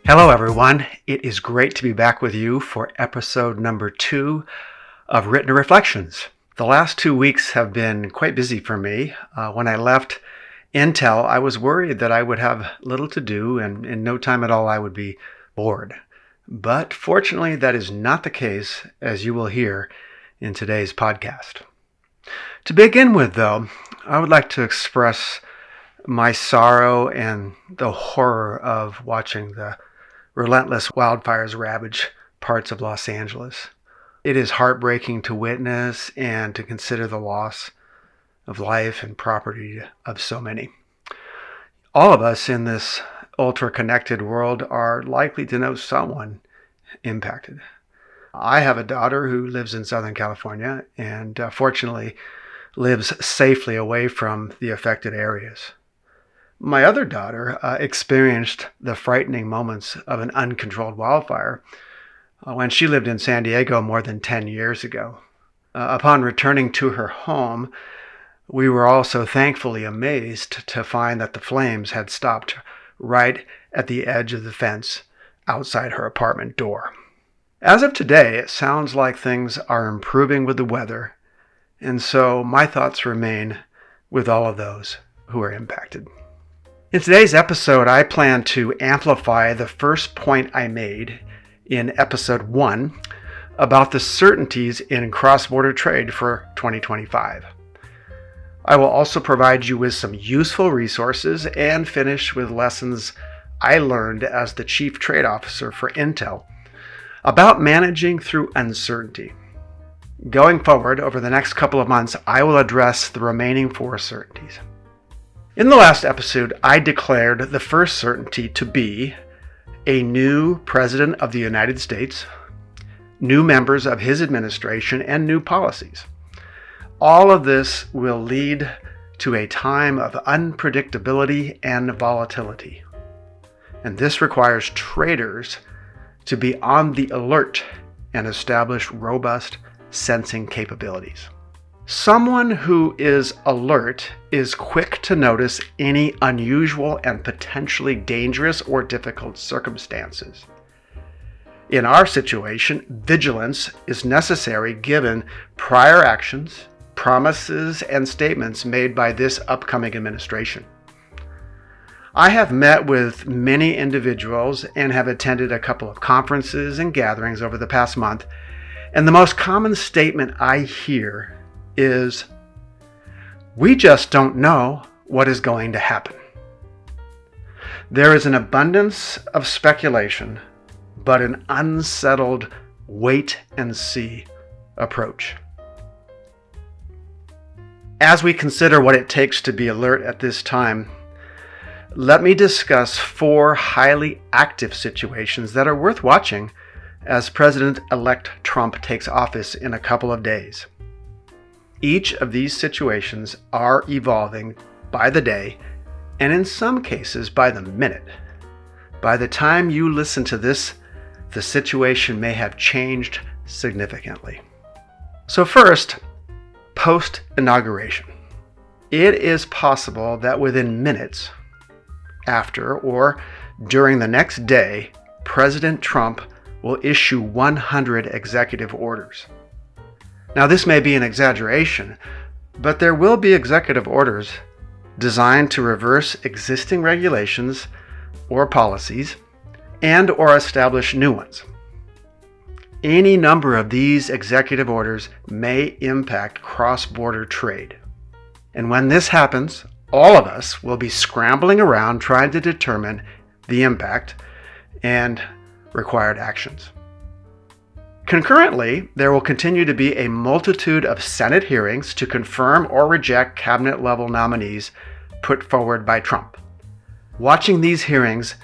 Hello, everyone. It is great to be back with you for episode number 2 of Rittener Reflections. The last 2 weeks have been quite busy for me. When I left Intel, I was worried that I would have little to do and in no time at all I would be bored. But fortunately, that is not the case, as you will hear in today's podcast. To begin with, though, I would like to express my sorrow and the horror of watching the Relentless wildfires ravage parts of Los Angeles. It is heartbreaking to witness and to consider the loss of life and property of so many. All of us in this ultra-connected world are likely to know someone impacted. I have a daughter who lives in Southern California and fortunately lives safely away from the affected areas. My other daughter experienced the frightening moments of an uncontrolled wildfire when she lived in San Diego more than 10 years ago. Upon returning to her home, we were also thankfully amazed to find that the flames had stopped right at the edge of the fence outside her apartment door. As of today, it sounds like things are improving with the weather, and so my thoughts remain with all of those who are impacted. In today's episode, I plan to amplify the first point I made in episode 1 about the certainties in cross-border trade for 2025. I will also provide you with some useful resources and finish with lessons I learned as the Chief Trade Officer for Intel about managing through uncertainty. Going forward, over the next couple of months, I will address the remaining 4 certainties. In the last episode, I declared the first certainty to be a new President of the United States, new members of his administration, and new policies. All of this will lead to a time of unpredictability and volatility. And this requires traders to be on the alert and establish robust sensing capabilities. Someone who is alert is quick to notice any unusual and potentially dangerous or difficult circumstances. In our situation, vigilance is necessary given prior actions, promises, and statements made by this upcoming administration. I have met with many individuals and have attended a couple of conferences and gatherings over the past month, and the most common statement I hear is, "We just don't know what is going to happen." There is an abundance of speculation, but an unsettled wait and see approach. As we consider what it takes to be alert at this time, let me discuss 4 highly active situations that are worth watching as President-elect Trump takes office in a couple of days. Each of these situations are evolving by the day, and in some cases by the minute. By the time you listen to this, the situation may have changed significantly. So first, post-inauguration. It is possible that within minutes after or during the next day, President Trump will issue 100 executive orders. Now, this may be an exaggeration, but there will be executive orders designed to reverse existing regulations or policies and or establish new ones. Any number of these executive orders may impact cross-border trade. And when this happens, all of us will be scrambling around trying to determine the impact and required actions. Concurrently, there will continue to be a multitude of Senate hearings to confirm or reject cabinet-level nominees put forward by Trump. Watching these hearings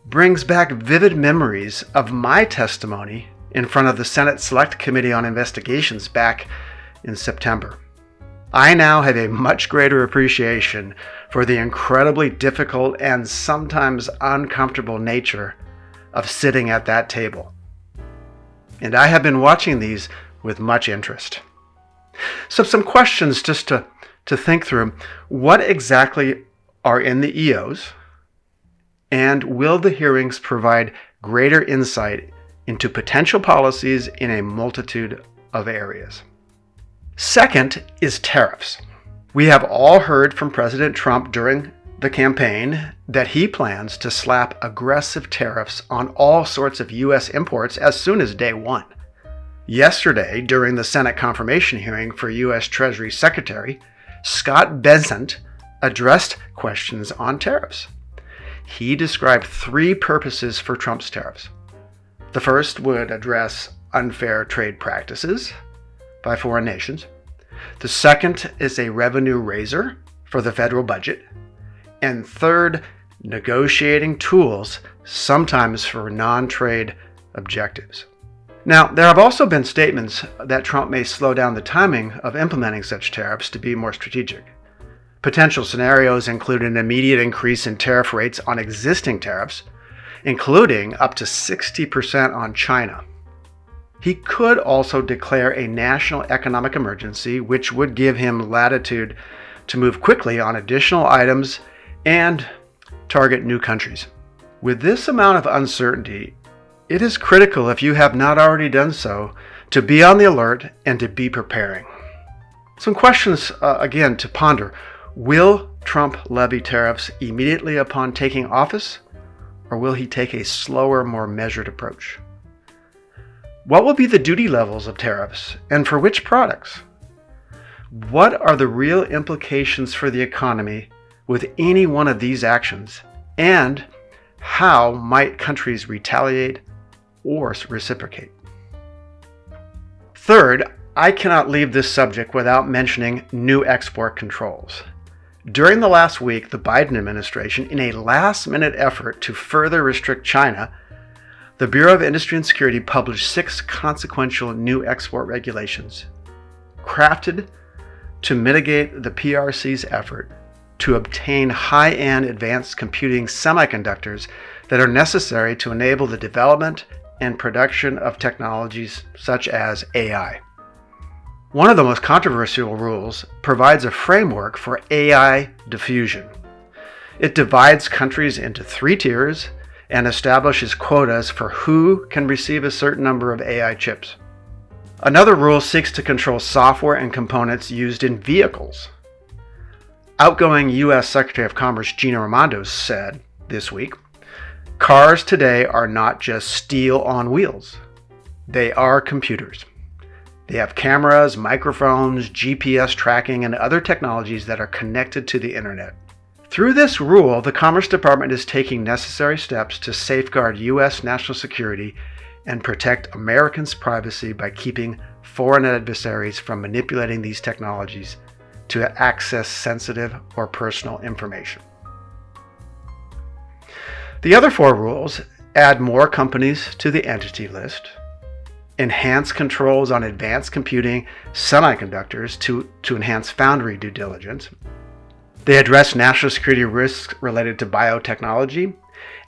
brings back vivid memories of my testimony in front of the Senate Select Committee on Investigations back in September. I now have a much greater appreciation for the incredibly difficult and sometimes uncomfortable nature of sitting at that table. And I have been watching these with much interest. So some questions just to think through. What exactly are in the EOs? And will the hearings provide greater insight into potential policies in a multitude of areas. Second is tariffs. We have all heard from President Trump during the campaign that he plans to slap aggressive tariffs on all sorts of U.S. imports as soon as day one. Yesterday, during the Senate confirmation hearing for U.S. Treasury Secretary, Scott Bessent addressed questions on tariffs. He described three purposes for Trump's tariffs. The first would address unfair trade practices by foreign nations. The second is a revenue raiser for the federal budget. And third, negotiating tools, sometimes for non-trade objectives. Now, there have also been statements that Trump may slow down the timing of implementing such tariffs to be more strategic. Potential scenarios include an immediate increase in tariff rates on existing tariffs, including up to 60% on China. He could also declare a national economic emergency, which would give him latitude to move quickly on additional items and target new countries. With this amount of uncertainty, it is critical, if you have not already done so, to be on the alert and to be preparing. Some questions again to ponder. Will Trump levy tariffs immediately upon taking office, or will he take a slower, more measured approach? What will be the duty levels of tariffs, and for which products? What are the real implications for the economy with any one of these actions, and how might countries retaliate or reciprocate? Third, I cannot leave this subject without mentioning new export controls. During the last week, the Biden administration, in a last-minute effort to further restrict China, the Bureau of Industry and Security published 6 consequential new export regulations, crafted to mitigate the PRC's effort to obtain high-end advanced computing semiconductors that are necessary to enable the development and production of technologies such as AI. One of the most controversial rules provides a framework for AI diffusion. It divides countries into 3 tiers and establishes quotas for who can receive a certain number of AI chips. Another rule seeks to control software and components used in vehicles. Outgoing U.S. Secretary of Commerce Gina Raimondo said this week, "Cars today are not just steel on wheels. They are computers. They have cameras, microphones, GPS tracking, and other technologies that are connected to the internet." Through this rule, the Commerce Department is taking necessary steps to safeguard U.S. national security and protect Americans' privacy by keeping foreign adversaries from manipulating these technologies to access sensitive or personal information. The other 4 rules add more companies to the entity list, enhance controls on advanced computing semiconductors to enhance foundry due diligence. They address national security risks related to biotechnology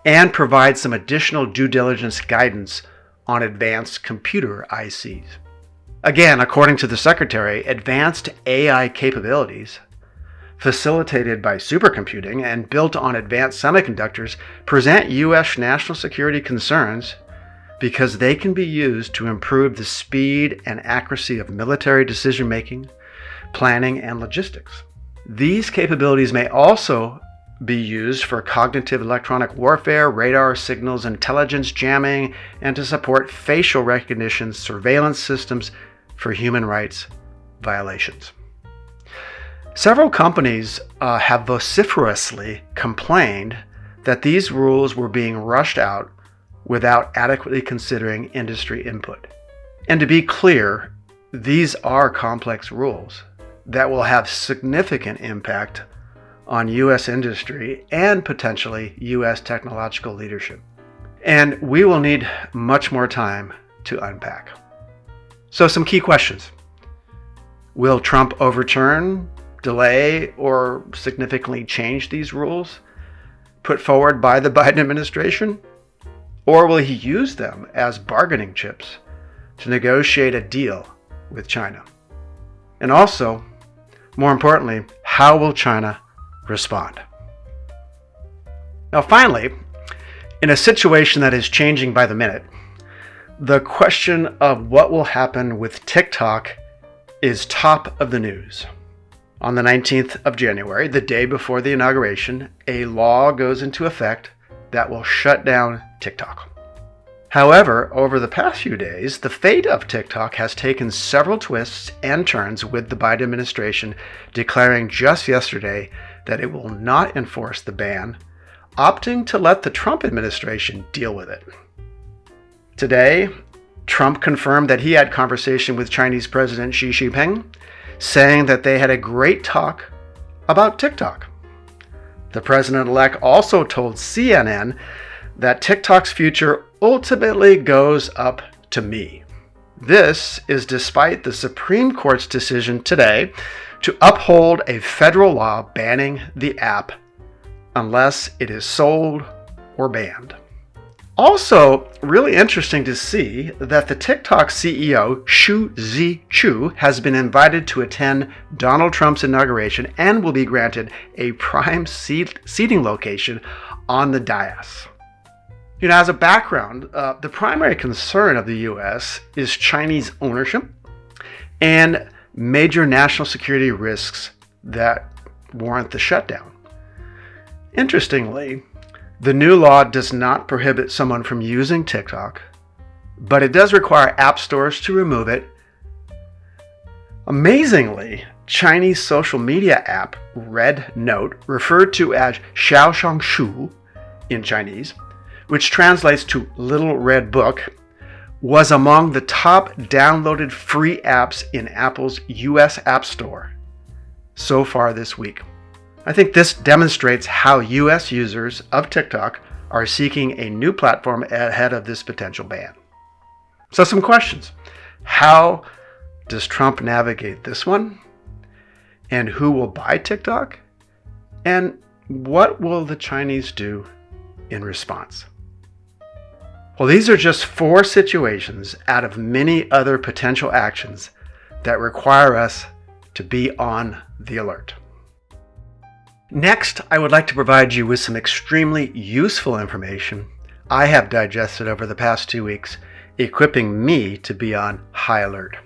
and provide some additional due diligence guidance on advanced computer ICs. Again, according to the Secretary, advanced AI capabilities facilitated by supercomputing and built on advanced semiconductors present U.S. national security concerns because they can be used to improve the speed and accuracy of military decision-making, planning, and logistics. These capabilities may also be used for cognitive electronic warfare, radar signals, intelligence jamming, and to support facial recognition surveillance systems for human rights violations. Several companies have vociferously complained that these rules were being rushed out without adequately considering industry input. And to be clear, these are complex rules that will have significant impact on U.S. industry and potentially U.S. technological leadership. And we will need much more time to unpack. So some key questions. Will Trump overturn, delay, or significantly change these rules put forward by the Biden administration? Or will he use them as bargaining chips to negotiate a deal with China? And also, more importantly, how will China respond? Now finally, In a situation that is changing by the minute, the question of what will happen with TikTok is top of the news. On the 19th of January, the day before the inauguration, a law goes into effect that will shut down TikTok. However, over the past few days, the fate of TikTok has taken several twists and turns, with the Biden administration declaring just yesterday that it will not enforce the ban, opting to let the Trump administration deal with it. Today, Trump confirmed that he had conversation with Chinese President Xi Jinping, saying that they had a great talk about TikTok. The president-elect also told CNN that TikTok's future ultimately goes up to me. This is despite the Supreme Court's decision today to uphold a federal law banning the app unless it is sold or banned. Also, really interesting to see that the TikTok CEO, Xu Zhiqiu, has been invited to attend Donald Trump's inauguration and will be granted a prime seating location on the dais. As a background, the primary concern of the U.S. is Chinese ownership and major national security risks that warrant the shutdown. Interestingly, the new law does not prohibit someone from using TikTok, but it does require app stores to remove it. Amazingly, Chinese social media app Red Note, referred to as Xiaoshongshu in Chinese, which translates to Little Red Book, was among the top downloaded free apps in Apple's US App Store so far this week. I think this demonstrates how US users of TikTok are seeking a new platform ahead of this potential ban. So some questions. How does Trump navigate this one? And who will buy TikTok? And what will the Chinese do in response? Well, these are just 4 situations out of many other potential actions that require us to be on the alert. Next, I would like to provide you with some extremely useful information I have digested over the past 2 weeks, equipping me to be on high alert.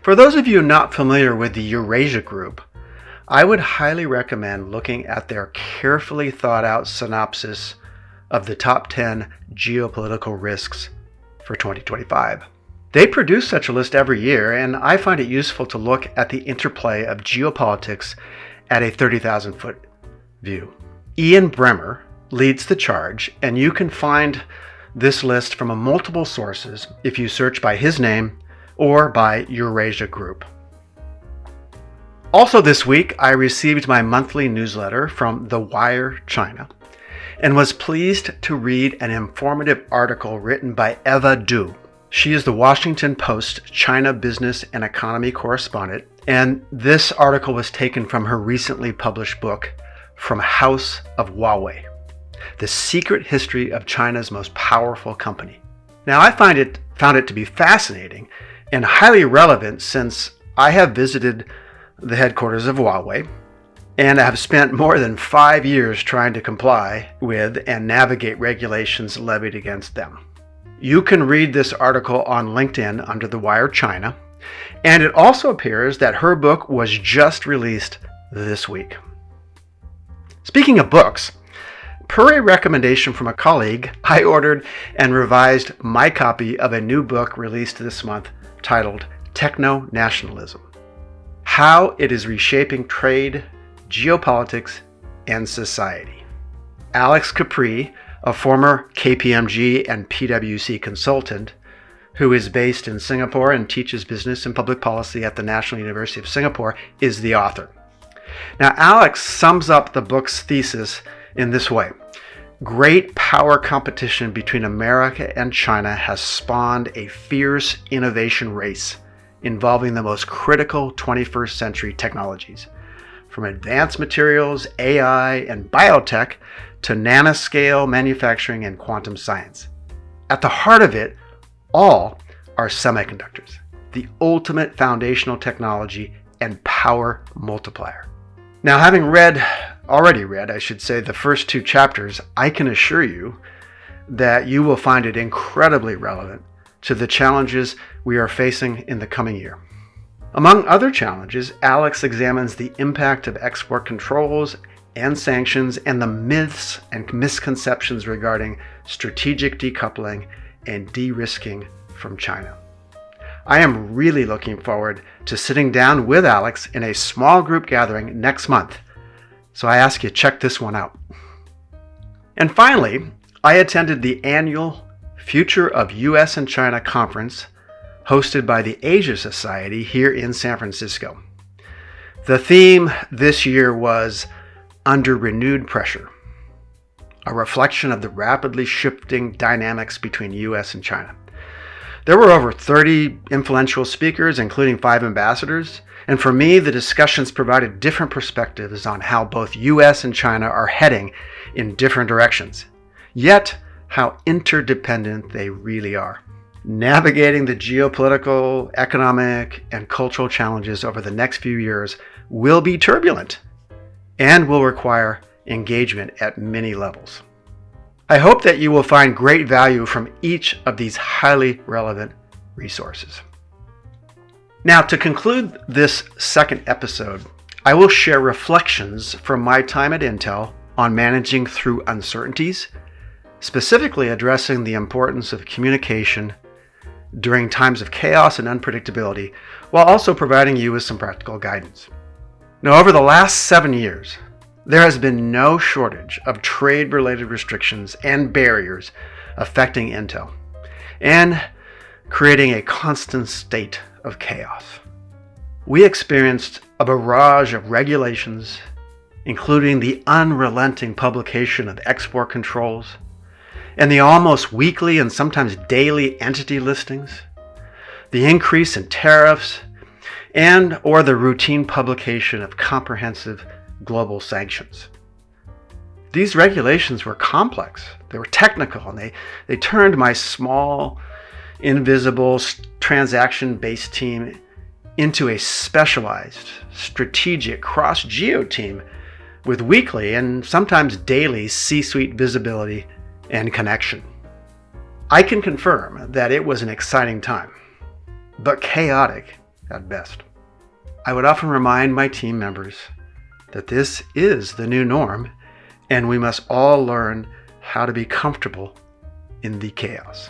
For those of you not familiar with the Eurasia Group, I would highly recommend looking at their carefully thought out synopsis of the top 10 geopolitical risks for 2025. They produce such a list every year, and I find it useful to look at the interplay of geopolitics at a 30,000-foot view. Ian Bremmer leads the charge, and you can find this list from multiple sources if you search by his name or by Eurasia Group. Also this week, I received my monthly newsletter from The Wire China and was pleased to read an informative article written by Eva Du. She is the Washington Post China business and economy correspondent, and this article was taken from her recently published book, From House of Huawei: The Secret History of China's Most Powerful Company. Now, I found it to be fascinating and highly relevant, since I have visited the headquarters of Huawei, and I have spent more than 5 years trying to comply with and navigate regulations levied against them. You can read this article on LinkedIn under The Wire China, and it also appears that her book was just released this week. Speaking of books, per a recommendation from a colleague, I ordered and revised my copy of a new book released this month titled Techno-Nationalism: How It is Reshaping Trade, Geopolitics, and Society. Alex Capri, a former KPMG and PwC consultant who is based in Singapore and teaches business and public policy at the National University of Singapore, is the author. Now, Alex sums up the book's thesis in this way: great power competition between America and China has spawned a fierce innovation race involving the most critical 21st century technologies, from advanced materials, AI, and biotech to nanoscale manufacturing and quantum science. At the heart of it all are semiconductors, the ultimate foundational technology and power multiplier. Now, having read already read, I should say, the first 2 chapters, I can assure you that you will find it incredibly relevant to the challenges we are facing in the coming year. Among other challenges, Alex examines the impact of export controls and sanctions and the myths and misconceptions regarding strategic decoupling and de-risking from China. I am really looking forward to sitting down with Alex in a small group gathering next month, so I ask you to check this one out. And finally, I attended the annual Future of U.S. and China conference hosted by the Asia Society here in San Francisco. The theme this year was Under Renewed Pressure, a reflection of the rapidly shifting dynamics between U.S. and China. There were over 30 influential speakers, including 5 ambassadors, and for me, the discussions provided different perspectives on how both U.S. and China are heading in different directions, yet how interdependent they really are. Navigating the geopolitical, economic, and cultural challenges over the next few years will be turbulent and will require engagement at many levels. I hope that you will find great value from each of these highly relevant resources. Now, to conclude this second episode, I will share reflections from my time at Intel on managing through uncertainties, specifically addressing the importance of communication during times of chaos and unpredictability, while also providing you with some practical guidance. Now, over the last 7 years, there has been no shortage of trade-related restrictions and barriers affecting Intel and creating a constant state of chaos. We experienced a barrage of regulations, including the unrelenting publication of export controls and the almost weekly and sometimes daily entity listings, the increase in tariffs, and or the routine publication of comprehensive global sanctions. These regulations were complex, they were technical, and they turned my small, invisible, transaction-based team into a specialized, strategic cross-geo team with weekly and sometimes daily C-suite visibility and connection. I can confirm that it was an exciting time, but chaotic at best. I would often remind my team members that this is the new norm, and we must all learn how to be comfortable in the chaos.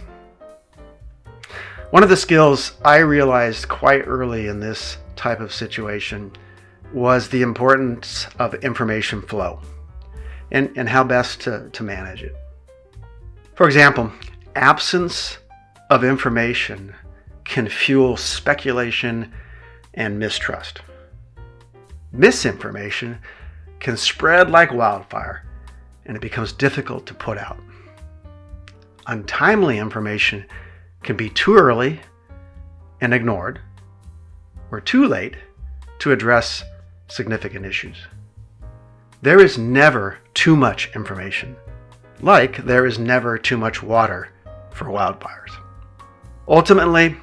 One of the skills I realized quite early in this type of situation was the importance of information flow and how best to manage it. For example, absence of information can fuel speculation and mistrust. Misinformation can spread like wildfire, and it becomes difficult to put out. Untimely information can be too early and ignored, or too late to address significant issues. There is never too much information, like there is never too much water for wildfires. Ultimately,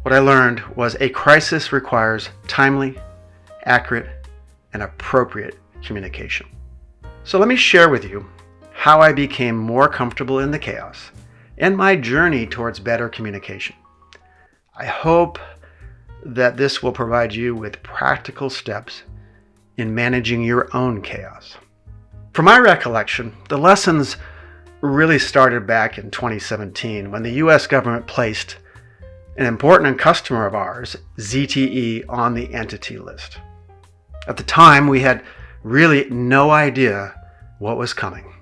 what I learned was a crisis requires timely, accurate, and appropriate communication. So let me share with you how I became more comfortable in the chaos and my journey towards better communication. I hope that this will provide you with practical steps in managing your own chaos. From my recollection, the lessons really started back in 2017 when the U.S. government placed an important customer of ours, ZTE, on the entity list. At the time, we had really no idea what was coming.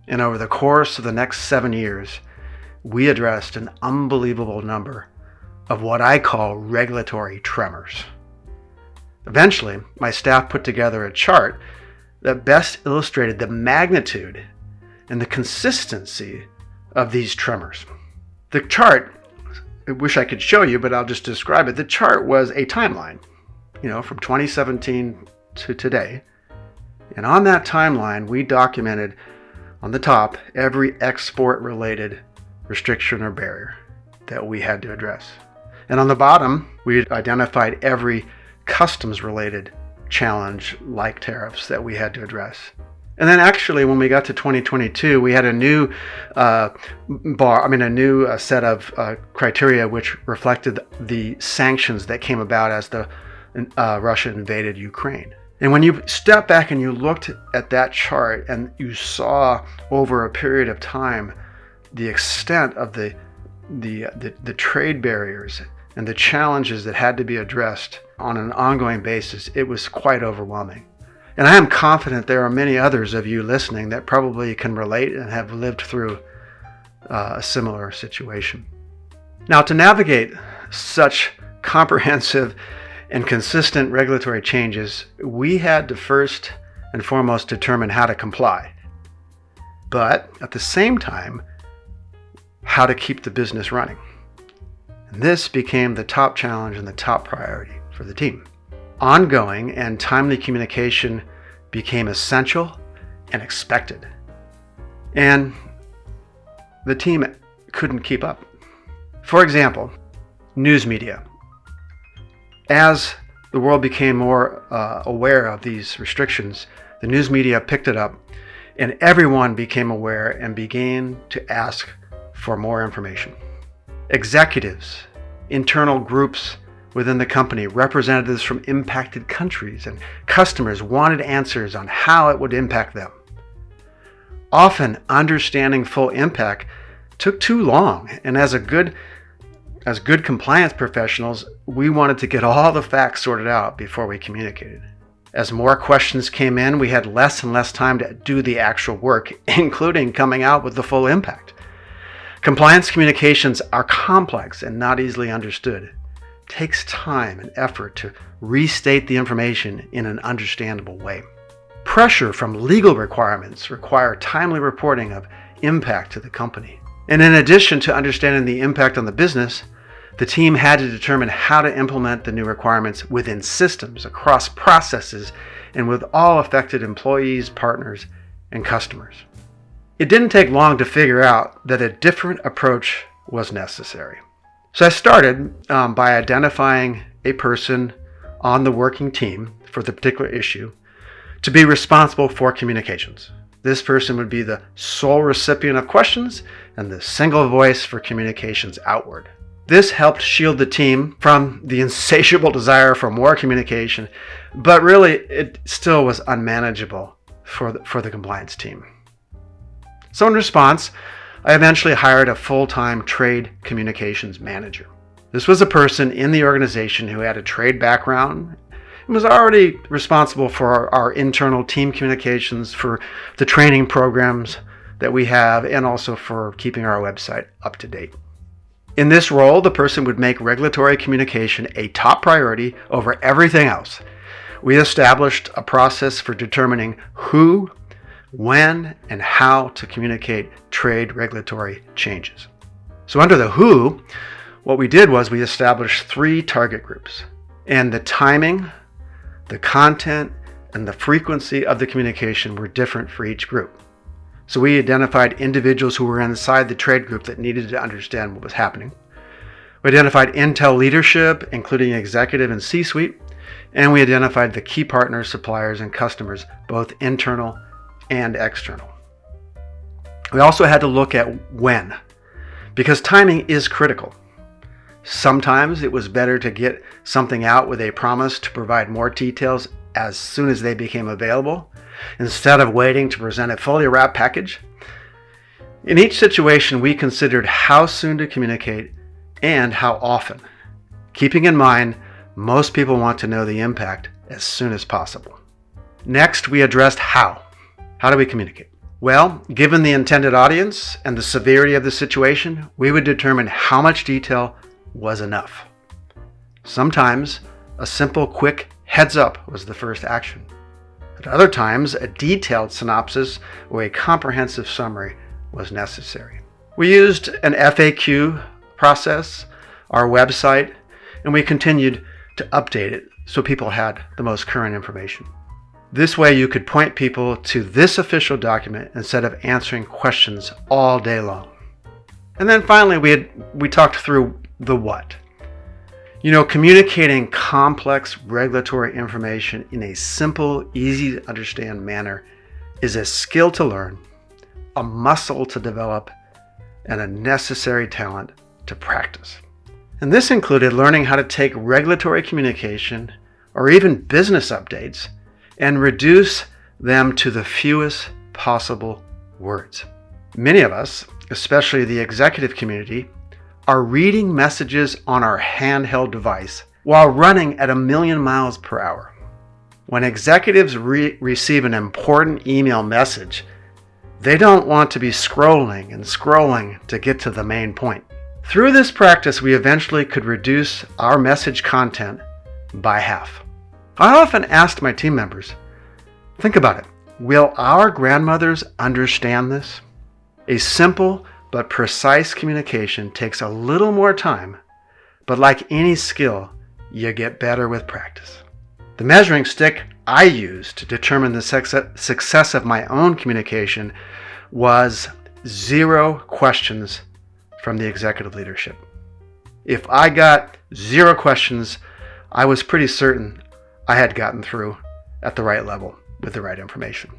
And over the course of the next 7 years, we addressed an unbelievable number of what I call regulatory tremors. Eventually, my staff put together a chart that best illustrated the magnitude and the consistency of these tremors. The chart, I wish I could show you, but I'll just describe it. The chart was a timeline, from 2017 to today. And on that timeline, we documented on the top every export-related restriction or barrier that we had to address. And on the bottom, we identified every customs-related challenge like tariffs that we had to address. And then actually when we got to 2022, we had a new set of criteria which reflected the sanctions that came about as the Russia invaded Ukraine. And when you step back and you looked at that chart and you saw over a period of time the extent of the trade barriers and the challenges that had to be addressed on an ongoing basis, it was quite overwhelming. And I am confident there are many others of you listening that probably can relate and have lived through a similar situation. Now, to navigate such comprehensive and consistent regulatory changes, we had to first and foremost determine how to comply, but at the same time, how to keep the business running. And this became the top challenge and the top priority for the team. Ongoing and timely communication became essential and expected. And the team couldn't keep up. For example, news media. As the world became more aware of these restrictions, the news media picked it up and everyone became aware and began to ask for more information. Executives, internal groups within the company, representatives from impacted countries, and customers wanted answers on how it would impact them. Often, understanding full impact took too long, and as good compliance professionals, we wanted to get all the facts sorted out before we communicated. As more questions came in, we had less and less time to do the actual work, including coming out with the full impact. Compliance communications are complex and not easily understood. It takes time and effort to restate the information in an understandable way. Pressure from legal requirements require timely reporting of impact to the company. And in addition to understanding the impact on the business, the team had to determine how to implement the new requirements within systems, across processes, and with all affected employees, partners, and customers. It didn't take long to figure out that a different approach was necessary. So I started by identifying a person on the working team for the particular issue to be responsible for communications. This person would be the sole recipient of questions and the single voice for communications outward. This helped shield the team from the insatiable desire for more communication, but really it still was unmanageable for the compliance team. So in response, I eventually hired a full-time trade communications manager. This was a person in the organization who had a trade background and was already responsible for our internal team communications, for the training programs that we have, and also for keeping our website up to date. In this role, the person would make regulatory communication a top priority over everything else. We established a process for determining who, when, and how to communicate trade regulatory changes. So under the who, what we did was we established 3 target groups, and the timing, the content, and the frequency of the communication were different for each group. So we identified individuals who were inside the trade group that needed to understand what was happening. We identified Intel leadership, including executive and C-suite, and we identified the key partners, suppliers, and customers, both internal and external. We also had to look at when, because timing is critical. Sometimes it was better to get something out with a promise to provide more details as soon as they became available, instead of waiting to present a fully wrapped package. In each situation, we considered how soon to communicate and how often, keeping in mind most people want to know the impact as soon as possible. Next, we addressed how. How do we communicate? Well, given the intended audience and the severity of the situation, we would determine how much detail was enough. Sometimes a simple, quick heads up was the first action. At other times, a detailed synopsis or a comprehensive summary was necessary. We used an FAQ process, our website, and we continued to update it so people had the most current information. This way you could point people to this official document instead of answering questions all day long. And then finally we talked through the what. Communicating complex regulatory information in a simple, easy to understand manner is a skill to learn, a muscle to develop, and a necessary talent to practice. And this included learning how to take regulatory communication or even business updates and reduce them to the fewest possible words. Many of us, especially the executive community, are reading messages on our handheld device while running at 1,000,000 miles per hour. When executives receive an important email message, they don't want to be scrolling and scrolling to get to the main point. Through this practice, we eventually could reduce our message content by half. I often ask my team members, think about it. Will our grandmothers understand this? A simple but precise communication takes a little more time, but like any skill, you get better with practice. The measuring stick I used to determine the success of my own communication was 0 questions from the executive leadership. If I got 0 questions, I was pretty certain I had gotten through at the right level with the right information.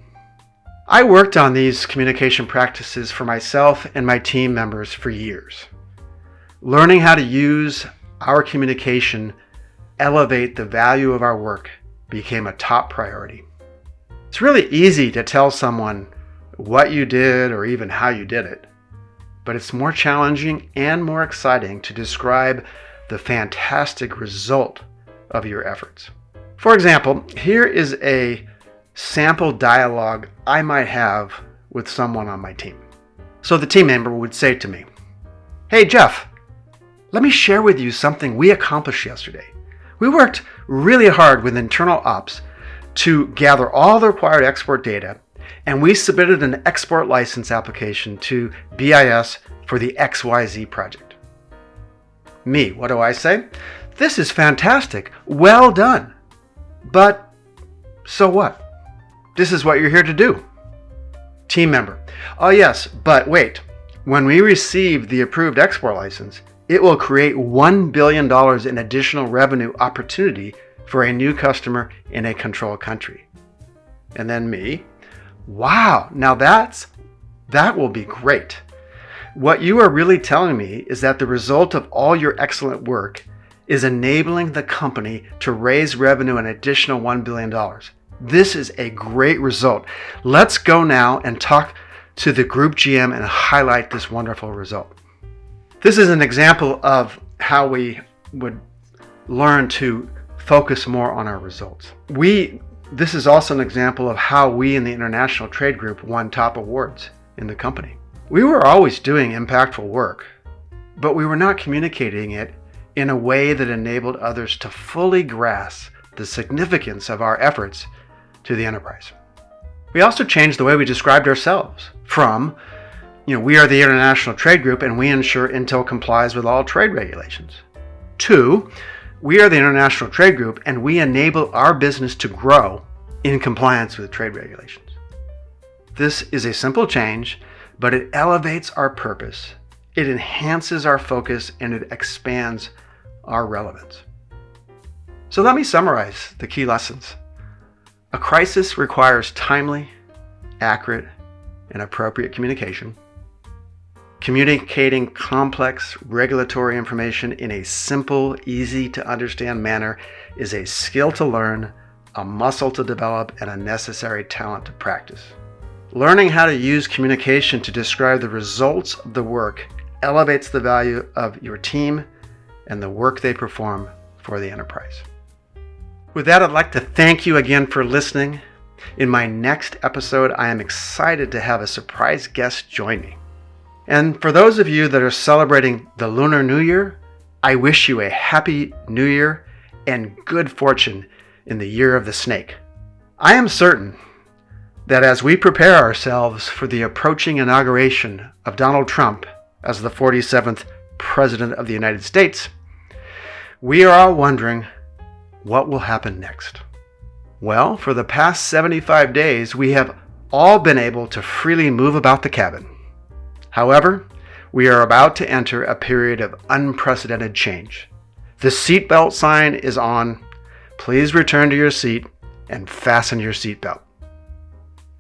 I worked on these communication practices for myself and my team members for years. Learning how to use our communication elevate the value of our work became a top priority. It's really easy to tell someone what you did or even how you did it, but it's more challenging and more exciting to describe the fantastic result of your efforts. For example, here is a sample dialogue I might have with someone on my team. So the team member would say to me, "Hey Jeff, let me share with you something we accomplished yesterday. We worked really hard with internal ops to gather all the required export data, and we submitted an export license application to BIS for the XYZ project." Me, what do I say? "This is fantastic. Well done. But so what? This is what you're here to do." Team member, "Oh yes, but wait. When we receive the approved export license, it will create $1 billion in additional revenue opportunity for a new customer in a controlled country." And then me, "Wow, now that will be great. What you are really telling me is that the result of all your excellent work is enabling the company to raise revenue an additional $1 billion. This is a great result. Let's go now and talk to the group GM and highlight this wonderful result." This is an example of how we would learn to focus more on our results. This is also an example of how we in the International Trade Group won top awards in the company. We were always doing impactful work, but we were not communicating it in a way that enabled others to fully grasp the significance of our efforts to the enterprise. We also changed the way we described ourselves from, we are the International Trade Group and we ensure Intel complies with all trade regulations, to, we are the International Trade Group and we enable our business to grow in compliance with trade regulations. This is a simple change, but it elevates our purpose, it enhances our focus, and it expands our relevance. So let me summarize the key lessons. A crisis requires timely, accurate, and appropriate communication. Communicating complex regulatory information in a simple, easy to understand manner is a skill to learn, a muscle to develop, and a necessary talent to practice. Learning how to use communication to describe the results of the work elevates the value of your team and the work they perform for the enterprise. With that, I'd like to thank you again for listening. In my next episode, I am excited to have a surprise guest join me. And for those of you that are celebrating the Lunar New Year, I wish you a happy New Year and good fortune in the year of the snake. I am certain that as we prepare ourselves for the approaching inauguration of Donald Trump as the 47th President of the United States, we are all wondering, what will happen next? Well, for the past 75 days, we have all been able to freely move about the cabin. However, we are about to enter a period of unprecedented change. The seatbelt sign is on. Please return to your seat and fasten your seatbelt.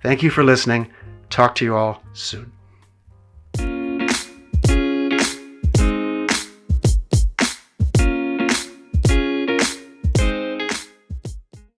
Thank you for listening. Talk to you all soon.